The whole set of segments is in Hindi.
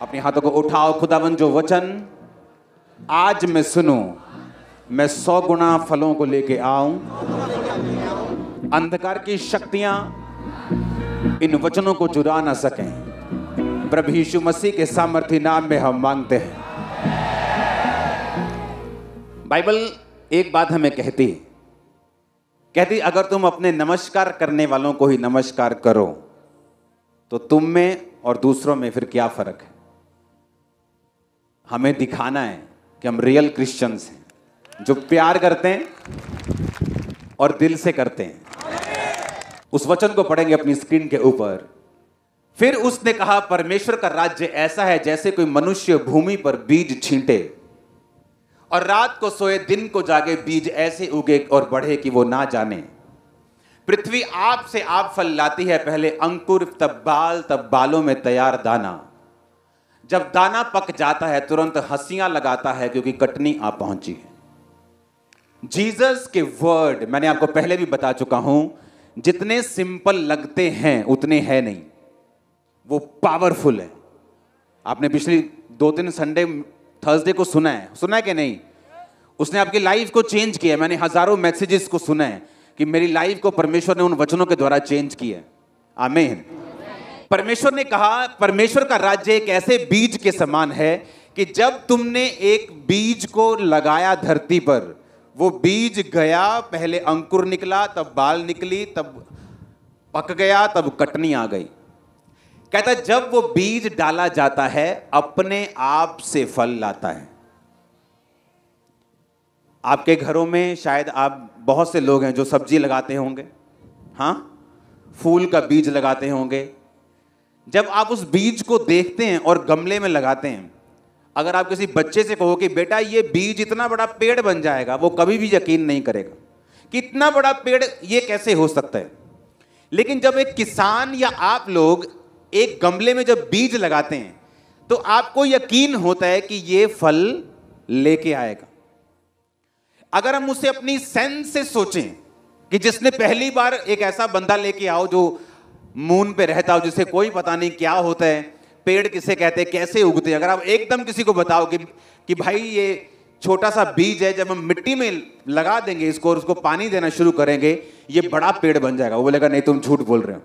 अपने हाथों को उठाओ। खुदावंद जो वचन आज मैं सुनूं, मैं 100 गुना फलों को लेके आऊं। अंधकार की शक्तियां इन वचनों को चुरा ना सकें। प्रभु यीशु मसीह के सामर्थी नाम में हम मांगते हैं। बाइबल एक बात हमें कहती अगर तुम अपने नमस्कार करने वालों को ही नमस्कार करो तो तुम में और दूसरों में फिर क्या फर्क है। हमें दिखाना है कि हम रियल क्रिश्चियंस हैं, जो प्यार करते हैं और दिल से करते हैं। उस वचन को पढ़ेंगे अपनी स्क्रीन के ऊपर। फिर उसने कहा, परमेश्वर का राज्य ऐसा है जैसे कोई मनुष्य भूमि पर बीज छींटे और रात को सोए दिन को जागे। बीज ऐसे उगे और बढ़े कि वो ना जाने। पृथ्वी आप से आप फल लाती है, पहले अंकुर, तब बाल, तब बालों में तैयार दाना। जब दाना पक जाता है तुरंत हंसियां लगाता है क्योंकि कटनी आ पहुंची है। जीसस के वर्ड मैंने आपको पहले भी बता चुका हूं, जितने सिंपल लगते हैं उतने हैं नहीं, वो पावरफुल है। आपने पिछली 2-3 संडे थर्सडे को सुना है कि नहीं? उसने आपकी लाइफ को चेंज किया। मैंने हजारों मैसेजेस को सुना है कि मेरी लाइफ को परमेश्वर ने उन वचनों के द्वारा चेंज किया। आमीन। परमेश्वर ने कहा, परमेश्वर का राज्य एक ऐसे बीज के समान है कि जब तुमने एक बीज को लगाया धरती पर, वो बीज गया, पहले अंकुर निकला, तब बाल निकली, तब पक गया, तब कटनी आ गई। कहता है जब वो बीज डाला जाता है अपने आप से फल लाता है। आपके घरों में शायद आप बहुत से लोग हैं जो सब्जी लगाते होंगे, हाँ, फूल का बीज लगाते होंगे। जब आप उस बीज को देखते हैं और गमले में लगाते हैं, अगर आप किसी बच्चे से कहो कि बेटा ये बीज इतना बड़ा पेड़ बन जाएगा, वो कभी भी यकीन नहीं करेगा कि इतना बड़ा पेड़ ये कैसे हो सकता है। लेकिन जब एक किसान या आप लोग एक गमले में जब बीज लगाते हैं तो आपको यकीन होता है कि ये फल लेके आएगा। अगर हम उसे अपनी सेंस से सोचें कि जिसने पहली बार एक ऐसा बंदा लेके आओ जो मून पे रहता हो, जिसे कोई पता नहीं क्या होता है, पेड़ किसे कहते हैं, कैसे उगते हैं, अगर आप एकदम किसी को बताओ कि भाई ये छोटा सा बीज है, जब हम मिट्टी में लगा देंगे इसको और उसको पानी देना शुरू करेंगे ये बड़ा पेड़ बन जाएगा, वो बोलेगा नहीं तुम झूठ बोल रहे हो।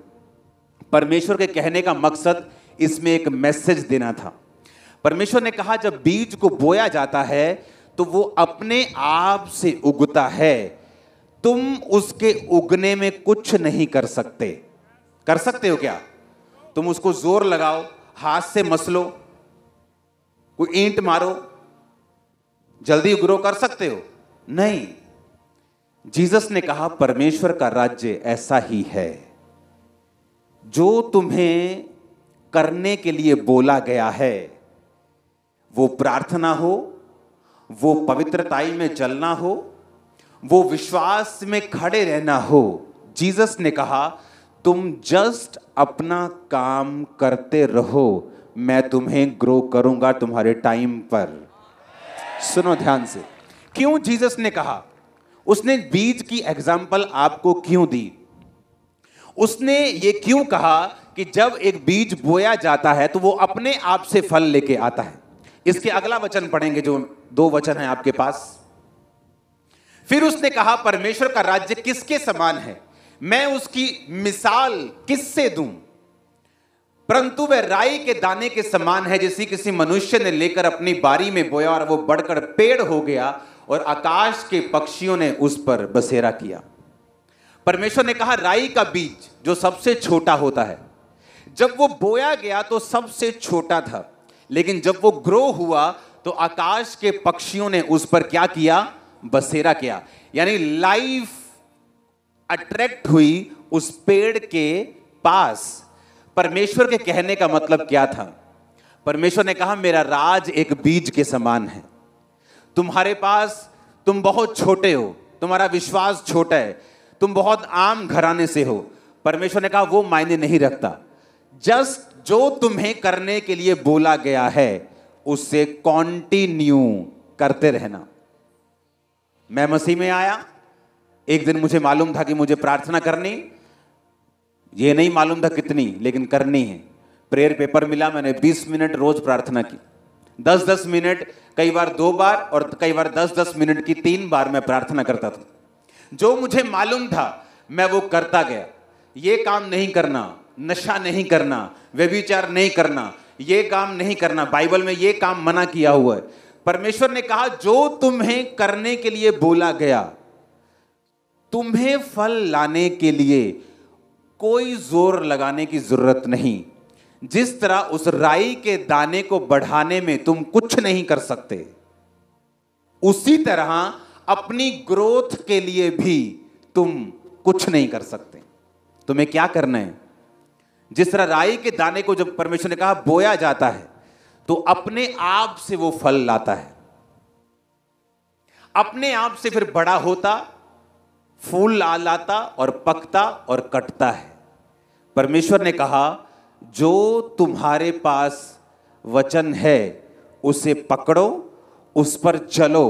परमेश्वर के कहने का मकसद इसमें एक मैसेज देना था। परमेश्वर ने कहा जब बीज को बोया जाता है तो वो अपने आप से उगता है, तुम उसके उगने में कुछ नहीं कर सकते। कर सकते हो क्या? तुम उसको जोर लगाओ, हाथ से मसलो, कोई ईंट मारो, जल्दी ग्रो कर सकते हो? नहीं। जीसस ने कहा परमेश्वर का राज्य ऐसा ही है, जो तुम्हें करने के लिए बोला गया है, वो प्रार्थना हो, वो पवित्रताई में चलना हो, वो विश्वास में खड़े रहना हो। जीसस ने कहा तुम जस्ट अपना काम करते रहो, मैं तुम्हें ग्रो करूंगा तुम्हारे टाइम पर। सुनो ध्यान से, क्यों जीसस ने कहा? उसने बीज की एग्जाम्पल आपको क्यों दी? उसने ये क्यों कहा कि जब एक बीज बोया जाता है तो वो अपने आप से फल लेके आता है? इसके अगला वचन पढ़ेंगे, जो 2 वचन हैं आपके पास। फिर उसने कहा परमेश्वर का राज्य किसके समान है, मैं उसकी मिसाल किससे दूं? परंतु वह राई के दाने के समान है, जिसे किसी मनुष्य ने लेकर अपनी बारी में बोया और वो बढ़कर पेड़ हो गया और आकाश के पक्षियों ने उस पर बसेरा किया। परमेश्वर ने कहा राई का बीज जो सबसे छोटा होता है, जब वो बोया गया तो सबसे छोटा था, लेकिन जब वो ग्रो हुआ तो आकाश के पक्षियों ने उस पर क्या किया? बसेरा किया। यानी लाइफ अट्रैक्ट हुई उस पेड़ के पास। परमेश्वर के कहने का मतलब क्या था? परमेश्वर ने कहा मेरा राज एक बीज के समान है। तुम्हारे पास, तुम बहुत छोटे हो, तुम्हारा विश्वास छोटा है, तुम बहुत आम घराने से हो। परमेश्वर ने कहा वो मायने नहीं रखता, जस्ट जो तुम्हें करने के लिए बोला गया है उससे कंटिन्यू करते रहना। मैं मसीह में आया, एक दिन मुझे मालूम था कि मुझे प्रार्थना करनी, ये नहीं मालूम था कितनी, लेकिन करनी है। प्रेयर पेपर मिला, मैंने 20 मिनट रोज प्रार्थना की, 10-10 मिनट, कई बार 2 बार और कई बार 10-10 मिनट की 3 बार मैं प्रार्थना करता था। जो मुझे मालूम था मैं वो करता गया। ये काम नहीं करना, नशा नहीं करना, व्यभिचार नहीं करना, ये काम नहीं करना, बाइबल में ये काम मना किया हुआ है। परमेश्वर ने कहा जो तुम्हें करने के लिए बोला गया, तुम्हें फल लाने के लिए कोई जोर लगाने की जरूरत नहीं। जिस तरह उस राई के दाने को बढ़ाने में तुम कुछ नहीं कर सकते, उसी तरह अपनी ग्रोथ के लिए भी तुम कुछ नहीं कर सकते। तुम्हें क्या करना है? जिस तरह राई के दाने को जब परमेश्वर ने कहा बोया जाता है, तो अपने आप से वो फल लाता है, अपने आप से फिर बड़ा होता, फूल लाता और पकता और कटता है। परमेश्वर ने कहा जो तुम्हारे पास वचन है उसे पकड़ो, उस पर चलो,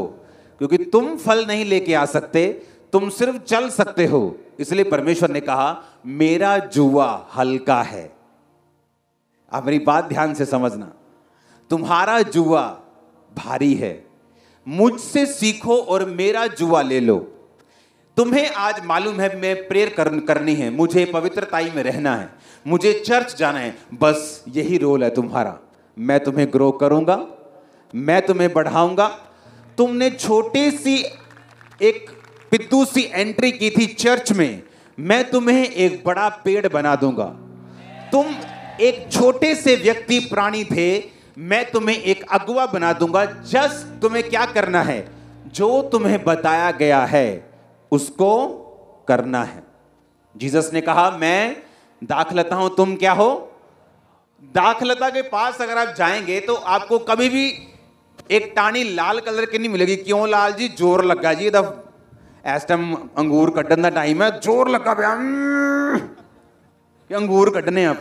क्योंकि तुम फल नहीं लेके आ सकते, तुम सिर्फ चल सकते हो। इसलिए परमेश्वर ने कहा मेरा जुआ हल्का है। आप मेरी बात ध्यान से समझना, तुम्हारा जुआ भारी है, मुझसे सीखो और मेरा जुआ ले लो। तुम्हें आज मालूम है मैं प्रेयर करनी है, मुझे पवित्रताई में रहना है, मुझे चर्च जाना है, बस यही रोल है तुम्हारा। मैं तुम्हें ग्रो करूंगा, मैं तुम्हें बढ़ाऊंगा। तुमने छोटी सी एक पिद्दू सी एंट्री की थी चर्च में, मैं तुम्हें एक बड़ा पेड़ बना दूंगा। तुम एक छोटे से व्यक्ति प्राणी थे, मैं तुम्हें एक अगुवा बना दूंगा। जस्ट तुम्हें क्या करना है? जो तुम्हें बताया गया है उसको करना है। जीसस ने कहा मैं दाखलता हूं, तुम क्या हो? दाखलता के पास अगर आप जाएंगे तो आपको कभी भी एक टाणी लाल कलर की नहीं मिलेगी। क्यों लाल जी? जोर लगा जी, इस टाइम अंगूर कटन का टाइम है, जोर लगा पिया कि अंगूर कटने आप।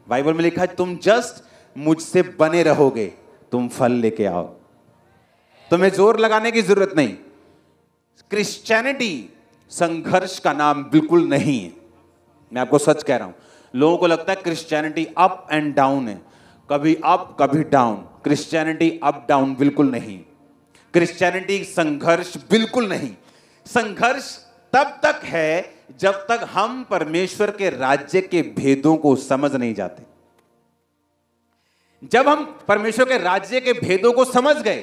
बाइबल में लिखा है तुम जस्ट मुझसे बने रहोगे, तुम फल लेके आओ, तुम्हें जोर लगाने की जरूरत नहीं। क्रिश्चियनिटी संघर्ष का नाम बिल्कुल नहीं है, मैं आपको सच कह रहा हूं। लोगों को लगता है क्रिश्चियनिटी अप एंड डाउन है, कभी अप कभी डाउन। क्रिश्चियनिटी अप डाउन बिल्कुल नहीं। क्रिश्चियनिटी संघर्ष बिल्कुल नहीं। संघर्ष तब तक है जब तक हम परमेश्वर के राज्य के भेदों को समझ नहीं जाते। जब हम परमेश्वर के राज्य के भेदों को समझ गए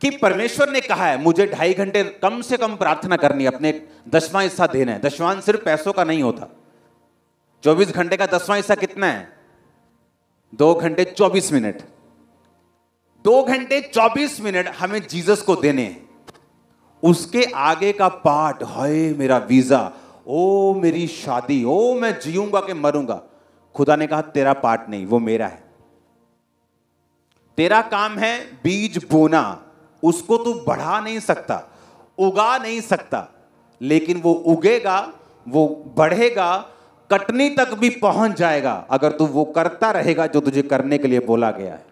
कि परमेश्वर ने कहा है मुझे 2.5 घंटे कम से कम प्रार्थना करनी है, अपने 10वां हिस्सा देना है। 10वां सिर्फ पैसों का नहीं होता। 24 घंटे का 10वां हिस्सा कितना है? 2 घंटे 24 मिनट। 2 घंटे 24 मिनट हमें जीसस को देने हैं। उसके आगे का पार्ट, हाय मेरा वीजा, ओ मेरी शादी, ओ मैं जीऊंगा कि मरूंगा, खुदा ने कहा तेरा पार्ट नहीं, वो मेरा है। तेरा काम है बीज बोना, उसको तू बढ़ा नहीं सकता, उगा नहीं सकता, लेकिन वो उगेगा, वो बढ़ेगा, कटनी तक भी पहुंच जाएगा अगर तू वो करता रहेगा जो तुझे करने के लिए बोला गया है।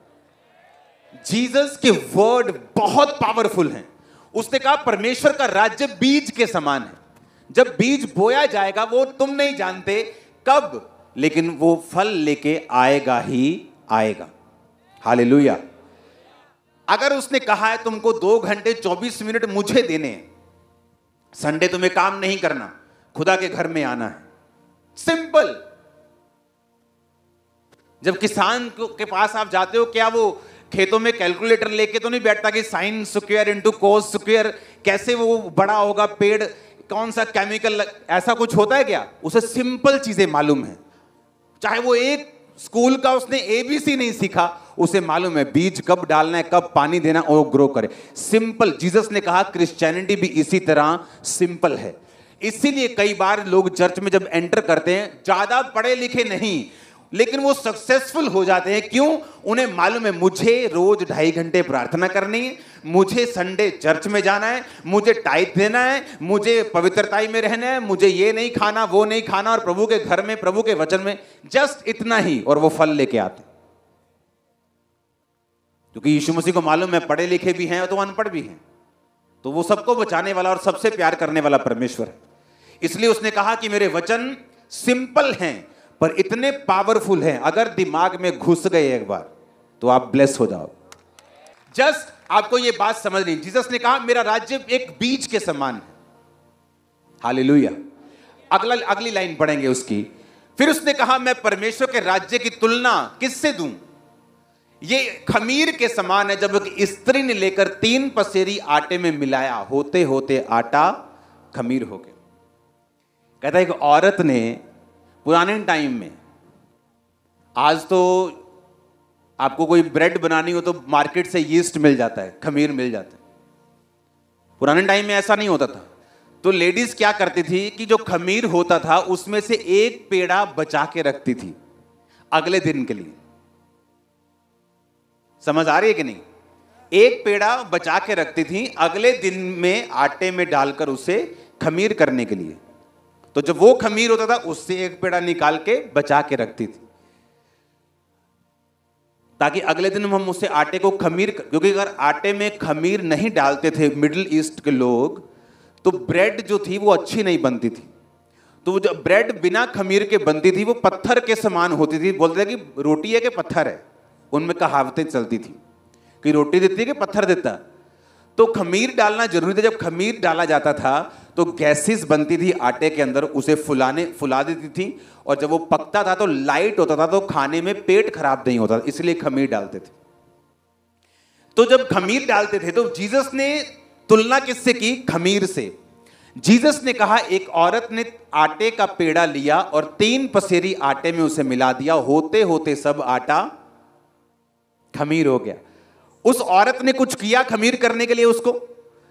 जीसस के वर्ड बहुत पावरफुल हैं। उसने कहा परमेश्वर का राज्य बीज के समान है। जब बीज बोया जाएगा वो तुम नहीं जानते कब, लेकिन वो फल लेके आएगा ही आएगा। हालेलुया। अगर उसने कहा है तुमको 2 घंटे 24 मिनट मुझे देने हैं, संडे तुम्हें काम नहीं करना, खुदा के घर में आना है, सिंपल। जब किसान के पास आप जाते हो, क्या वो खेतों में कैलकुलेटर लेके तो नहीं बैठता कि sine square into cos square कैसे वो बड़ा होगा पेड़, कौन सा केमिकल, ऐसा कुछ होता है क्या? उसे सिंपल चीजें मालूम है। चाहे वो एक स्कूल का उसने ABC नहीं सीखा, उसे मालूम है बीज कब डालना है, कब पानी देना और ग्रो करे। सिंपल। जीसस ने कहा क्रिश्चियनिटी भी इसी तरह सिंपल है। इसीलिए कई बार लोग चर्च में जब एंटर करते हैं, ज्यादा पढ़े लिखे नहीं, लेकिन वो सक्सेसफुल हो जाते हैं। क्यों? उन्हें मालूम है मुझे रोज 2.5 घंटे प्रार्थना करनी है, मुझे संडे चर्च में जाना है, मुझे टाइट देना है, मुझे पवित्रताई में रहना है, मुझे ये नहीं खाना वो नहीं खाना, और प्रभु के घर में प्रभु के वचन में, जस्ट इतना ही, और वो फल लेके आते। क्योंकि यीशु मसीह को मालूम है पढ़े लिखे भी हैं तो अनपढ़ भी हैं, तो वो सबको बचाने वाला और सबसे प्यार करने वाला परमेश्वर है। इसलिए उसने कहा कि मेरे वचन सिंपल हैं पर इतने पावरफुल हैं, अगर दिमाग में घुस गए एक बार तो आप ब्लेस हो जाओ। जस्ट आपको ये बात समझनी, जीसस ने कहा मेरा राज्य एक बीज के समान है। हालेलुया। अगली लाइन पढ़ेंगे उसकी। फिर उसने कहा मैं परमेश्वर के राज्य की तुलना किससे दूं? ये खमीर के समान है, जब एक स्त्री ने लेकर 3 पसेरी आटे में मिलाया, होते होते आटा खमीर हो गया। कहता है एक औरत ने पुराने टाइम में, आज तो आपको कोई ब्रेड बनानी हो तो मार्केट से यीस्ट मिल जाता है, खमीर मिल जाता है। पुराने टाइम में ऐसा नहीं होता था। तो लेडीज क्या करती थी कि जो खमीर होता था उसमें से एक पेड़ा बचा के रखती थी अगले दिन के लिए। समझ आ रही है कि नहीं? एक पेड़ा बचा के रखती थी अगले दिन में आटे में डालकर उसे खमीर करने के लिए। तो जब वो खमीर होता था उससे एक पेड़ा निकाल के बचा के रखती थी, ताकि अगले दिन हम उससे आटे को खमीर, क्योंकि अगर आटे में खमीर नहीं डालते थे मिडिल ईस्ट के लोग तो ब्रेड जो थी वो अच्छी नहीं बनती थी। तो जब ब्रेड बिना खमीर के बनती थी वो पत्थर के समान होती थी। बोलते थे कि रोटी है कि पत्थर है, उनमें कहावतें चलती थी कि रोटी देती है कि पत्थर देता। तो खमीर डालना जरूरी था। जब खमीर डाला जाता था तो गैसेस बनती थी आटे के अंदर, उसे फुला देती थी, और जब वो पकता था तो लाइट होता था, तो खाने में पेट खराब नहीं होता, इसलिए खमीर डालते थे। तो जब खमीर डालते थे तो जीसस ने तुलना किससे की? खमीर से। जीसस ने कहा एक औरत ने आटे का पेड़ा लिया और 3 पसेरी आटे में उसे मिला दिया, होते होते सब आटा खमीर हो गया। उस औरत ने कुछ किया खमीर करने के लिए उसको,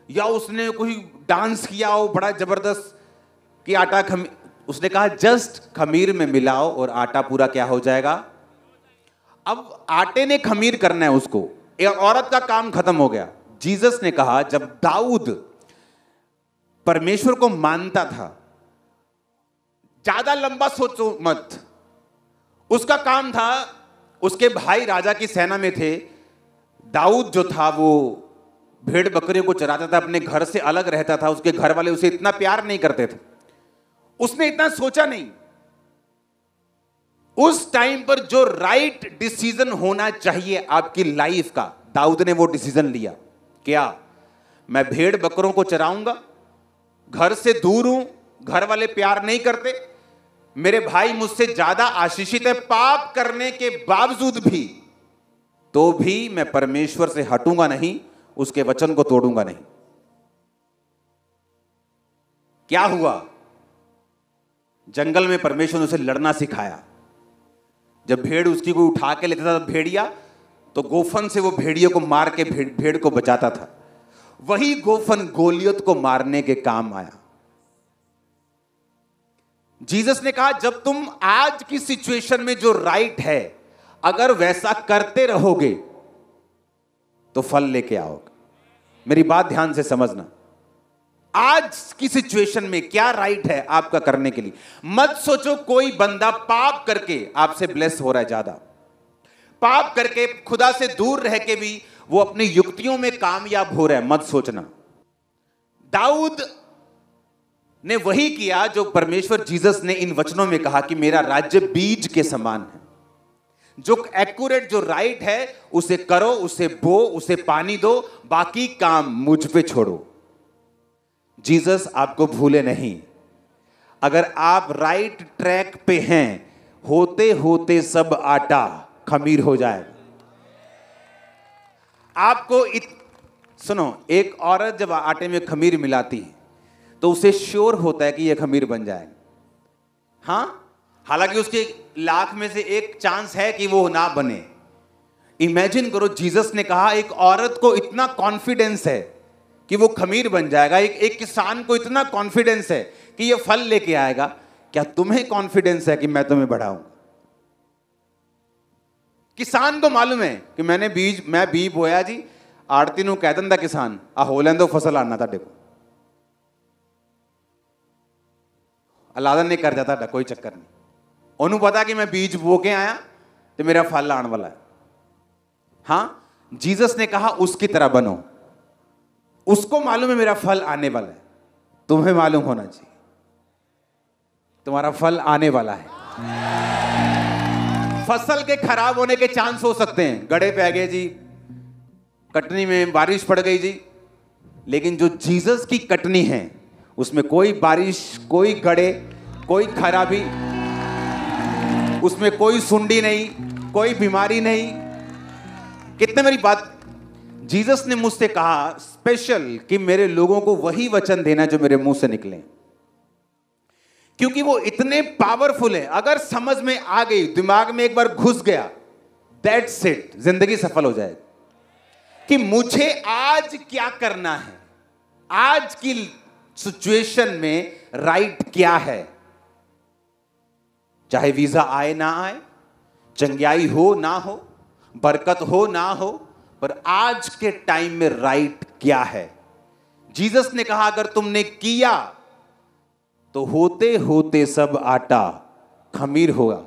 या उसने कोई डांस किया हो बड़ा जबरदस्त कि आटा खमीर? उसने कहा जस्ट खमीर में मिलाओ और आटा पूरा क्या हो जाएगा। अब आटे ने खमीर करना है उसको, एक औरत का काम खत्म हो गया। जीसस ने कहा जब दाऊद परमेश्वर को मानता था, ज्यादा लंबा सोचो मत, उसका काम था, उसके भाई राजा की सेना में थे। दाऊद जो था वो भेड़ बकरियों को चराता था, अपने घर से अलग रहता था, उसके घर वाले उसे इतना प्यार नहीं करते थे। उसने इतना सोचा नहीं। उस टाइम पर जो राइट डिसीजन होना चाहिए आपकी लाइफ का, दाऊद ने वो डिसीजन लिया। क्या? मैं भेड़ बकरों को चराऊंगा, घर से दूर हूं, घर वाले प्यार नहीं करते, मेरे भाई मुझसे ज्यादा आशीषित है, पाप करने के बावजूद भी, तो भी मैं परमेश्वर से हटूंगा नहीं, उसके वचन को तोड़ूंगा नहीं। क्या हुआ? जंगल में परमेश्वर ने उसे लड़ना सिखाया। जब भेड़ उसकी कोई उठा के लेता था भेड़िया, तो गोफन से वो भेड़ियों को मार के भेड़ को बचाता था। वही गोफन गोलियत को मारने के काम आया। जीसस ने कहा जब तुम आज की सिचुएशन में जो राइट है अगर वैसा करते रहोगे तो फल लेके आओगे। मेरी बात ध्यान से समझना। आज की सिचुएशन में क्या राइट है आपका करने के लिए। मत सोचो कोई बंदा पाप करके आपसे ब्लेस हो रहा है, ज्यादा पाप करके खुदा से दूर रह के भी वो अपनी युक्तियों में कामयाब हो रहा है, मत सोचना। दाऊद ने वही किया जो परमेश्वर जीसस ने इन वचनों में कहा कि मेरा राज्य बीज के समान है। जो एक्यूरेट, जो राइट है उसे करो, उसे बो, उसे पानी दो, बाकी काम मुझ पे छोड़ो। जीसस आपको भूले नहीं। अगर आप राइट ट्रैक पे हैं, होते होते सब आटा खमीर हो जाएगा। आपको सुनो, एक औरत जब आटे में खमीर मिलाती है तो उसे श्योर होता है कि यह खमीर बन जाएगा। हाँ, हालांकि उसके लाख में से एक चांस है कि वो ना बने। इमेजिन करो, जीसस ने कहा एक औरत को इतना कॉन्फिडेंस है कि वो खमीर बन जाएगा, एक किसान को इतना कॉन्फिडेंस है कि ये फल लेके आएगा। क्या तुम्हें कॉन्फिडेंस है कि मैं तुम्हें बढ़ाऊं? किसान को मालूम है कि मैं बीज बोया जी, आड़ती नू कह दिंदा किसान आ हो लैंदो फसल आना तुहाडे को, अलादन ने कर जाता, कोई चक्कर नहीं। उन्होंने पता कि मैं बीज बो के आया तो मेरा फल आने वाला है। हाँ, जीसस ने कहा उसकी तरह बनो। उसको मालूम है मेरा फल आने वाला है, तुम्हें मालूम होना चाहिए तुम्हारा फल आने वाला है। फसल के खराब होने के चांस हो सकते हैं, गड़े पे आ गए जी, कटनी में बारिश पड़ गई जी, लेकिन जो जीसस की कटनी है उसमें कोई बारिश, कोई गड़े, कोई खराबी, उसमें कोई सुंडी नहीं, कोई बीमारी नहीं। कितने मेरी बात, जीसस ने मुझसे कहा स्पेशल कि मेरे लोगों को वही वचन देना जो मेरे मुंह से निकले, क्योंकि वो इतने पावरफुल है। अगर समझ में आ गई, दिमाग में एक बार घुस गया, दैट्स इट, जिंदगी सफल हो जाएगी। कि मुझे आज क्या करना है, आज की सिचुएशन में राइट क्या है, चाहे वीजा आए ना आए, चंगियाई हो ना हो, बरकत हो ना हो, पर आज के टाइम में राइट क्या है। जीसस ने कहा अगर तुमने किया तो होते होते सब आटा खमीर होगा,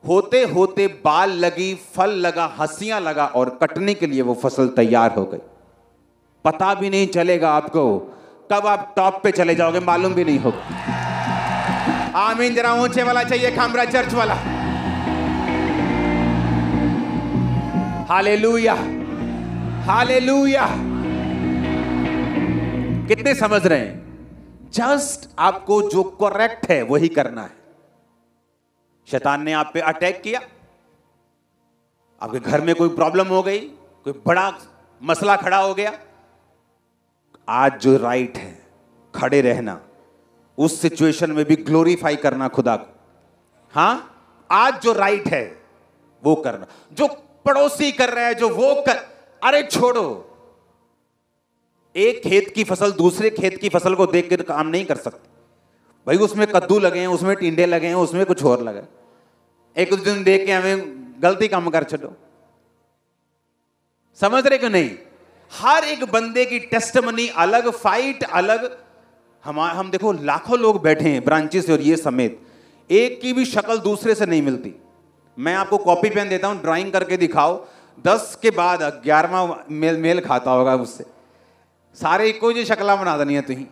होते होते बाल लगी, फल लगा, हंसियां लगा, और कटने के लिए वो फसल तैयार हो गई। पता भी नहीं चलेगा आपको कब आप टॉप पे चले जाओगे, मालूम भी नहीं होगा। आमीन, जरा ऊंचे वाला चाहिए, खामरा चर्च वाला। Hallelujah, hallelujah. कितने समझ रहे हैं? जस्ट आपको जो करेक्ट है वही करना है। शैतान ने आप पे अटैक किया, आपके घर में कोई प्रॉब्लम हो गई, कोई बड़ा मसला खड़ा हो गया, आज जो राइट है खड़े रहना, उस सिचुएशन में भी ग्लोरीफाई करना खुदा को। हां, आज जो राइट है वो करना। जो पड़ोसी कर रहा है, जो वो कर, अरे छोड़ो। एक खेत की फसल दूसरे खेत की फसल को देख कर काम नहीं कर सकते भाई। उसमें कद्दू लगे हैं, उसमें टिंडे लगे हैं, उसमें कुछ और लगे, एक दिन देख के हमें गलती काम कर छोड़ो। समझ रहे क्यों नहीं? हर एक बंदे की टेस्टमनी अलग, फाइट अलग। हम देखो लाखों लोग बैठे हैं ब्रांचेस और ये समेत, एक की भी शक्ल दूसरे से नहीं मिलती। मैं आपको कॉपी पेन देता हूं, ड्राइंग करके दिखाओ, 10 के बाद 11वां मेल खाता होगा उससे। सारे को जो शक्ला बना देनी है तुही।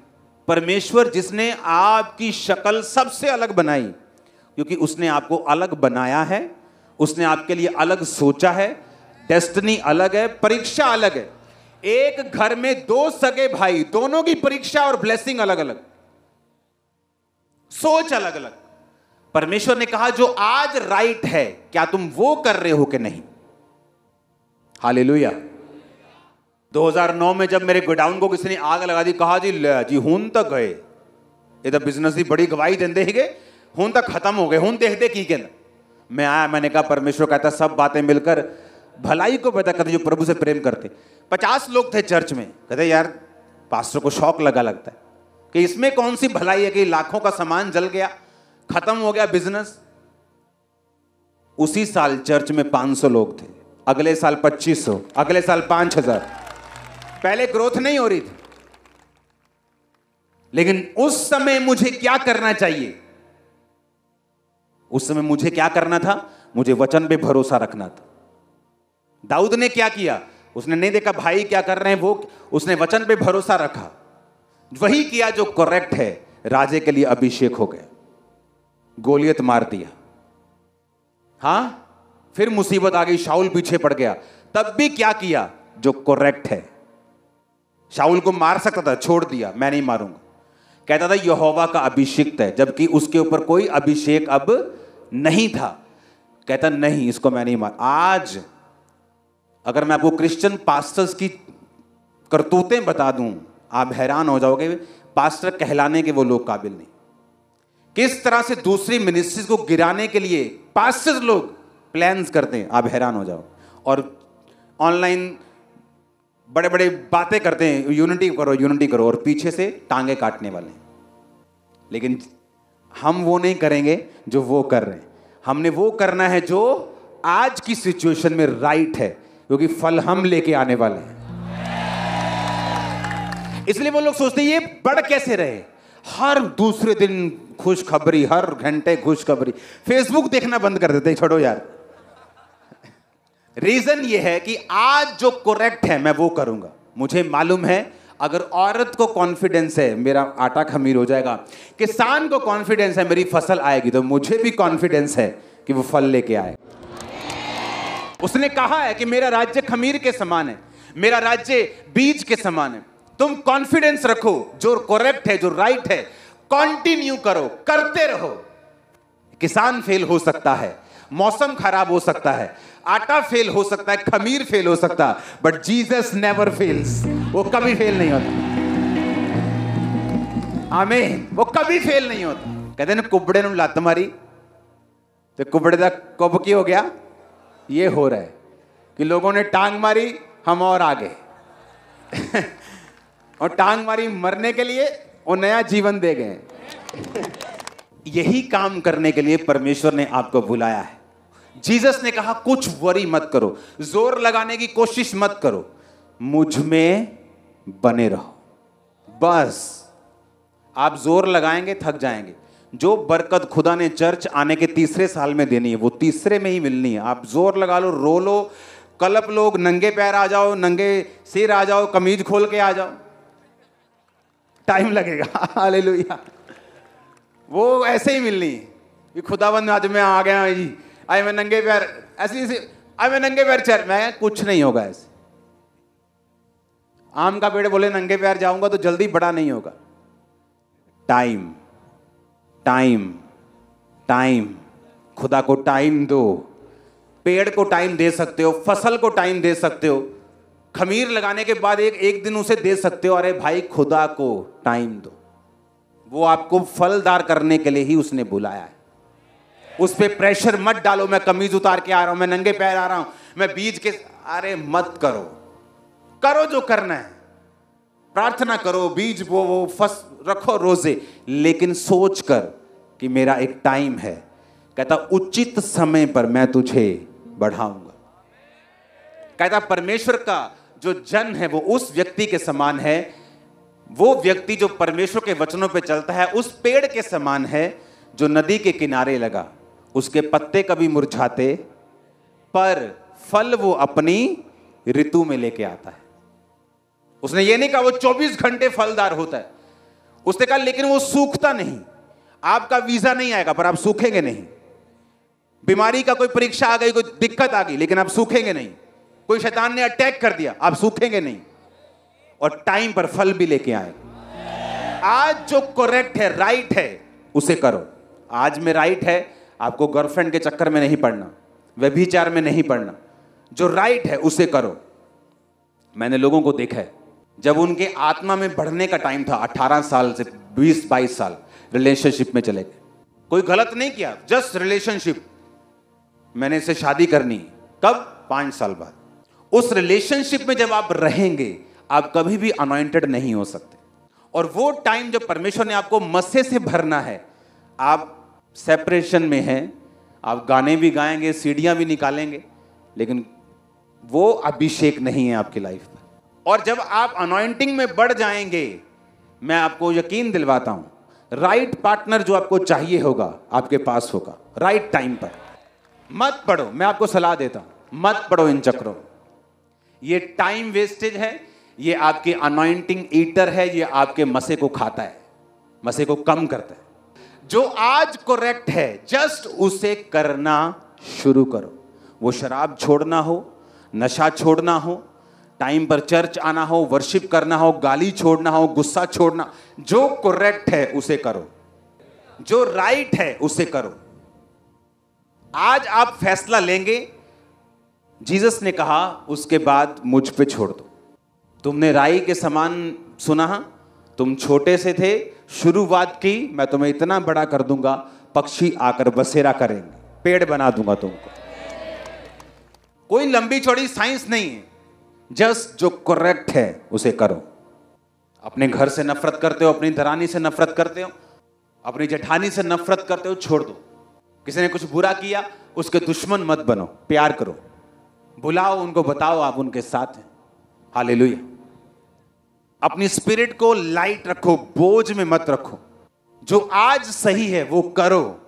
परमेश्वर जिसने आपकी शक्ल सबसे अलग बनाई, क्योंकि उसने आपको अलग बनाया है, उसने आपके लिए अलग सोचा है, डेस्टिनी अलग है, परीक्षा अलग है। एक घर में 2 सगे भाई, दोनों की परीक्षा और ब्लेसिंग अलग अलग, सोच अलग अलग। परमेश्वर ने कहा जो आज राइट है, क्या तुम वो कर रहे हो कि नहीं? हालेलुया। 2009 में जब मेरे गोडाउन को किसी ने आग लगा दी, कहा जी ले जी हूं तक गए, ये तो बिजनेस की बड़ी गवाही देंदे ही गए, हूं तक खत्म हो गए, हूं देखते की कहना। मैं आया, मैंने कहा परमेश्वर कहता सब बातें मिलकर भलाई को पैदा करते जो प्रभु से प्रेम करते। 50 लोग थे चर्च में, कहते यार पास्टर को शौक लगता है कि इसमें कौन सी भलाई है कि लाखों का सामान जल गया, खत्म हो गया बिजनेस। उसी साल चर्च में 500 लोग थे, अगले साल 2500, अगले साल 5000। पहले ग्रोथ नहीं हो रही थी, लेकिन उस समय मुझे क्या करना चाहिए? उस समय मुझे क्या करना था? मुझे वचन पे भरोसा रखना था। दाऊद ने क्या किया? उसने नहीं देखा भाई क्या कर रहे हैं वो, उसने वचन पे भरोसा रखा, वही किया जो करेक्ट है। राजे के लिए अभिषेक हो गया, गोलियत मार दिया। हां, फिर मुसीबत आ गई, शाऊल पीछे पड़ गया, तब भी क्या किया? जो करेक्ट है। शाऊल को मार सकता था, छोड़ दिया, मैं नहीं मारूंगा। कहता था यहोवा का अभिषेक है, जबकि उसके ऊपर कोई अभिषेक अब नहीं था। कहता नहीं, इसको मैं नहीं मार। आज अगर मैं आपको क्रिश्चियन पास्टर्स की करतूतें बता दूं, आप हैरान हो जाओगे। पास्टर कहलाने के वो लोग काबिल नहीं। किस तरह से दूसरी मिनिस्ट्रीज को गिराने के लिए पास्टर्स लोग प्लान्स करते हैं, आप हैरान हो जाओ। और ऑनलाइन बड़े बड़े बातें करते हैं, यूनिटी करो यूनिटी करो, और पीछे से टांगे काटने वाले। लेकिन हम वो नहीं करेंगे जो वो कर रहे हैं। हमने वो करना है जो आज की सिचुएशन में राइट है, क्योंकि फल हम लेके आने वाले हैं। इसलिए वो लोग सोचते हैं ये बढ़ कैसे रहे, हर दूसरे दिन खुशखबरी, हर घंटे खुशखबरी। फेसबुक देखना बंद कर देते हैं, छोड़ो यार। रीजन ये है कि आज जो करेक्ट है मैं वो करूंगा। मुझे मालूम है अगर औरत को कॉन्फिडेंस है मेरा आटा खमीर हो जाएगा, किसान को कॉन्फिडेंस है मेरी फसल आएगी, तो मुझे भी कॉन्फिडेंस है कि वो फल लेके आए। उसने कहा है कि मेरा राज्य खमीर के समान है, मेरा राज्य बीज के समान है। तुम कॉन्फिडेंस रखो, जो करेक्ट है, जो राइट है, कंटिन्यू करो, करते रहो। किसान फेल हो सकता है, मौसम खराब हो सकता है, आटा फेल हो सकता है, खमीर फेल हो सकता है, बट जीसस नेवर फेल्स। वो कभी फेल नहीं होता। आमीन। वो कभी फेल नहीं होता। कहते हैं ना, कुबड़े ने लत मारी तो कुबड़े का कब की हो गया। ये हो रहा है कि लोगों ने टांग मारी, हम और आगे और टांग मारी मरने के लिए, और नया जीवन दे गए। यही काम करने के लिए परमेश्वर ने आपको बुलाया है। जीसस ने कहा कुछ वरी मत करो, जोर लगाने की कोशिश मत करो, मुझ में बने रहो। बस आप जोर लगाएंगे थक जाएंगे। जो बरकत खुदा ने चर्च आने के तीसरे साल में देनी है, वो तीसरे में ही मिलनी है। आप जोर लगा लो, रो लो, कलप लोग, नंगे पैर आ जाओ, नंगे सिर आ जाओ, कमीज खोल के आ जाओ, टाइम लगेगा। हालेलुया। वो ऐसे ही मिलनी है कि खुदाबंद आज मैं आ गया जी, आज मैं नंगे पैर, ऐसे आज मैं नंगे पैर चल, मैं कुछ नहीं होगा ऐसे। आम का पेड़ बोले नंगे पैर जाऊंगा तो जल्दी बड़ा नहीं होगा। टाइम टाइम टाइम, खुदा को टाइम दो। पेड़ को टाइम दे सकते हो, फसल को टाइम दे सकते हो, खमीर लगाने के बाद एक दिन उसे दे सकते हो। अरे भाई, खुदा को टाइम दो। वो आपको फलदार करने के लिए ही उसने बुलाया है। उस पे प्रेशर मत डालो, मैं कमीज उतार के आ रहा हूं, मैं नंगे पैर आ रहा हूं, मैं बीज के, अरे मत करो। करो जो करना है, प्रार्थना करो, बीज वो फस रखो रोजे, लेकिन सोच कर कि मेरा एक टाइम है। कहता उचित समय पर मैं तुझे बढ़ाऊंगा। कहता परमेश्वर का जो जन है वो उस व्यक्ति के समान है, वो व्यक्ति जो परमेश्वर के वचनों पे चलता है उस पेड़ के समान है जो नदी के किनारे लगा। उसके पत्ते कभी मुरझाते, पर फल वो अपनी ऋतु में लेके आता है। उसने ये नहीं कहा वो 24 घंटे फलदार होता है। उसने कहा लेकिन वो सूखता नहीं। आपका वीजा नहीं आएगा पर आप सूखेंगे नहीं। बीमारी का कोई परीक्षा आ गई, कोई दिक्कत आ गई, लेकिन आप सूखेंगे नहीं। कोई शैतान ने अटैक कर दिया, आप सूखेंगे नहीं, और टाइम पर फल भी लेके आएगा। आज जो करेक्ट है, राइट है, उसे करो। आज में राइट है, आपको गर्लफ्रेंड के चक्कर में नहीं पड़ना, व्यभिचार में नहीं पड़ना। जो राइट है उसे करो। मैंने लोगों को देखा है, जब उनके आत्मा में बढ़ने का टाइम था, 18 साल से 20-22 साल रिलेशनशिप में चले गए। कोई गलत नहीं किया, जस्ट रिलेशनशिप, मैंने इससे शादी करनी। कब? 5 साल बाद। उस रिलेशनशिप में जब आप रहेंगे, आप कभी भी अनॉइंटेड नहीं हो सकते। और वो टाइम जब परमेश्वर ने आपको मस्से से भरना है, आप सेपरेशन में हैं, आप गाने भी गाएंगे, सीढ़ियां भी निकालेंगे, लेकिन वो अभिषेक नहीं है आपकी लाइफ पर। और जब आप अनॉइंटिंग में बढ़ जाएंगे, मैं आपको यकीन दिलवाता हूं, राइट पार्टनर जो आपको चाहिए होगा आपके पास होगा, राइट टाइम पर। मत पढ़ो, मैं आपको सलाह देता हूं, मत पढ़ो इन चक्रों। ये टाइम वेस्टेज है, ये आपकी अनॉइंटिंग ईटर है, ये आपके मसे को खाता है, मसे को कम करता है। जो आज करेक्ट है, जस्ट उसे करना शुरू करो। वो शराब छोड़ना हो, नशा छोड़ना हो, टाइम पर चर्च आना हो, वर्शिप करना हो, गाली छोड़ना हो, गुस्सा छोड़ना, जो करेक्ट है उसे करो, जो राइट है उसे करो। आज आप फैसला लेंगे, जीसस ने कहा उसके बाद मुझ पे छोड़ दो। तुमने राई के समान सुना, तुम छोटे से थे, शुरुआत की, मैं तुम्हें इतना बड़ा कर दूंगा, पक्षी आकर बसेरा करेंगे, पेड़ बना दूंगा तुमको। कोई लंबी चौड़ी साइंस नहीं है, जस्ट जो करेक्ट है उसे करो। अपने घर से नफरत करते हो, अपनी दरानी से नफरत करते हो, अपनी जेठानी से नफरत करते हो, छोड़ दो। किसी ने कुछ बुरा किया, उसके दुश्मन मत बनो, प्यार करो, बुलाओ उनको, बताओ आप उनके साथ हैं। हालेलुया। अपनी स्पिरिट को लाइट रखो, बोझ में मत रखो। जो आज सही है वो करो।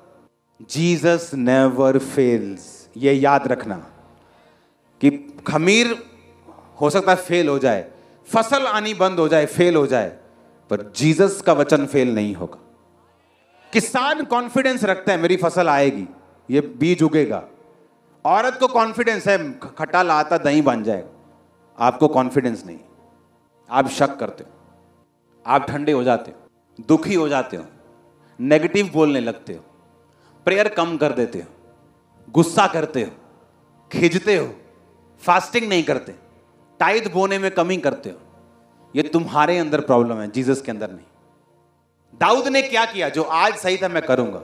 Jesus never fails. ये याद रखना कि खमीर हो सकता है फेल हो जाए, फसल आनी बंद हो जाए, फेल हो जाए, पर जीसस का वचन फेल नहीं होगा। किसान कॉन्फिडेंस रखता है मेरी फसल आएगी, ये बीज उगेगा, औरत को कॉन्फिडेंस है, खट्टा लाता दही बन जाएगा, आपको कॉन्फिडेंस नहीं, आप शक करते हो, आप ठंडे हो जाते हो, दुखी हो जाते हो, नेगेटिव बोलने लगते हो, प्रेयर कम कर देते हो, गुस्सा करते हो, खिंचते हो, फास्टिंग नहीं करते, टाइट बोने में कमी करते हो। ये तुम्हारे अंदर प्रॉब्लम है, जीसस के अंदर नहीं। दाऊद ने क्या किया? जो आज सही था मैं करूंगा,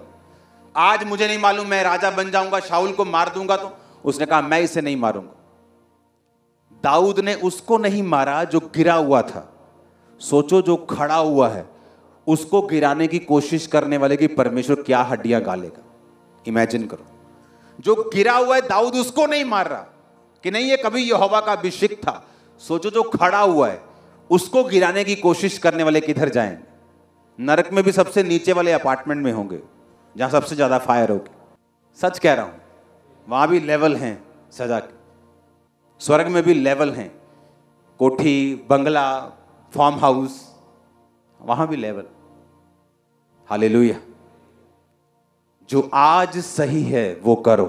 आज मुझे नहीं मालूम मैं राजा बन जाऊंगा, शाऊल को मार दूंगा, तो उसने कहा मैं इसे नहीं मारूंगा। दाऊद ने उसको नहीं मारा जो गिरा हुआ था। सोचो जो खड़ा हुआ है उसको गिराने की कोशिश करने वाले की परमेश्वर क्या हड्डियां गालेगा। इमेजिन करो, जो गिरा हुआ है दाऊद उसको नहीं मार रहा कि नहीं ये कभी यहोवा का अभिषेक था। सोचो जो खड़ा हुआ है उसको गिराने की कोशिश करने वाले किधर जाएंगे? नरक में भी सबसे नीचे वाले अपार्टमेंट में होंगे जहां सबसे ज्यादा फायर होगी। सच कह रहा हूं, वहां भी लेवल हैं सजा के। स्वर्ग में भी लेवल हैं, कोठी, बंगला, फार्म हाउस, वहां भी लेवल। हालेलुया। जो आज सही है वो करो।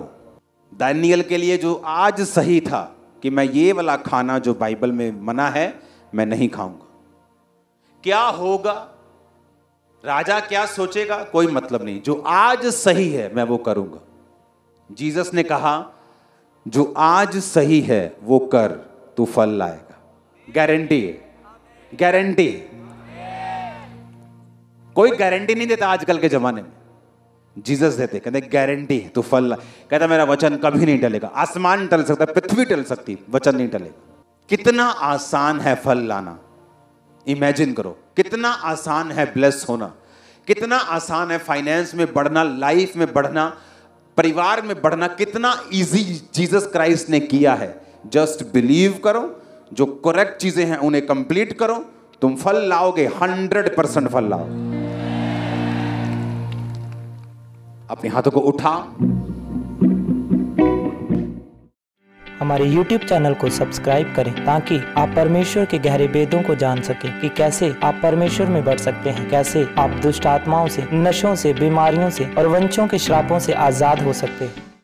दानियल के लिए जो आज सही था कि मैं ये वाला खाना जो बाइबल में मना है मैं नहीं खाऊंगा। क्या होगा, राजा क्या सोचेगा, कोई मतलब नहीं। जो आज सही है मैं वो करूंगा। जीसस ने कहा जो आज सही है वो कर, तू फल लाएगा। गारंटी है, गारंटी। कोई गारंटी नहीं देता आजकल के जमाने में, जीसस देते, कहते गारंटी है तू फल ला। कहता मेरा वचन कभी नहीं टलेगा। आसमान टल सकता है, पृथ्वी टल सकती, वचन नहीं टलेगा। कितना आसान है फल लाना। इमेजिन करो कितना आसान है ब्लेस होना, कितना आसान है फाइनेंस में बढ़ना, लाइफ में बढ़ना, परिवार में बढ़ना। कितना इजी जीसस क्राइस्ट ने किया है। जस्ट बिलीव करो, जो करेक्ट चीजें हैं उन्हें कंप्लीट करो, तुम फल लाओगे, 100% फल लाओगे। अपने हाथों को उठा। हमारे YouTube चैनल को सब्सक्राइब करें ताकि आप परमेश्वर के गहरे वेदों को जान सकें कि कैसे आप परमेश्वर में बढ़ सकते हैं, कैसे आप दुष्ट आत्माओं से, नशों से, बीमारियों से और वंशों के श्रापों से आजाद हो सकते हैं।